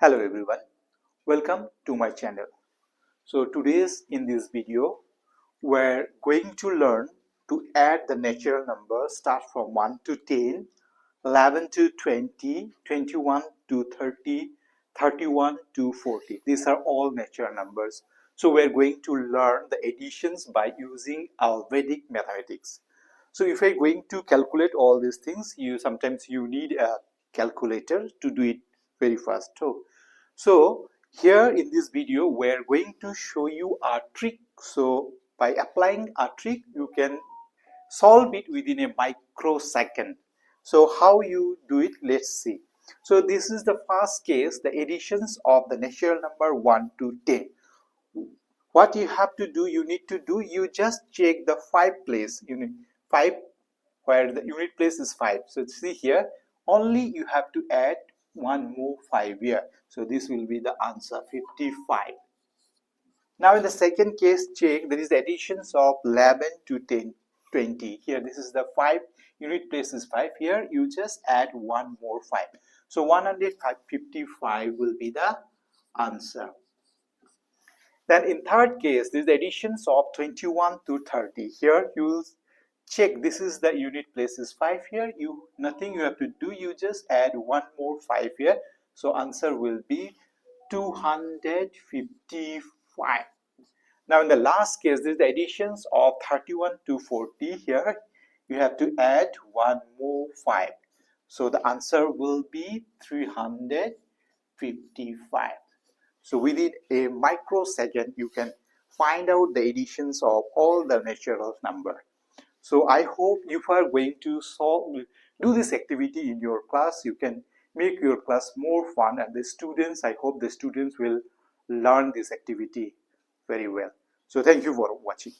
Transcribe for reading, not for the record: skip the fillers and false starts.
Hello everyone, welcome to my channel. So in this video we're going to learn to add the natural numbers start from 1 to 10, 11 to 20, 21 to 30, 31 to 40. These are all natural numbers. So we're going to learn the additions by using our Vedic mathematics. So if you're going to calculate all these things, sometimes you need a calculator to do it very fast. So here in this video we're going to show you a trick. So by applying a trick you can solve it within a microsecond. So how you do it, let's see. So this is the first case, the additions of the natural number 1 to 10. What you have to do, you just check the 5 place, unit 5, where the unit place is 5. So see here, only you have to add one more 5 here. So this will be the answer, 55. Now in the second case, check there is the additions of 11 to 10, 20. Here this is the 5, unit place is 5. Here you just add one more 5. So 155 will be the answer. Then in third case, this is the additions of 21 to 30. Here you check, this is the unit place is 5 here. Nothing you have to do, you just add one more 5 here. So answer will be 255. Now in the last case, this is the additions of 31 to 40. Here you have to add one more 5. So the answer will be 355. So within a microsecond, you can find out the additions of all the natural number. So I hope you are going to do this activity in your class. You can make your class more fun, and I hope the students will learn this activity very well. So thank you for watching.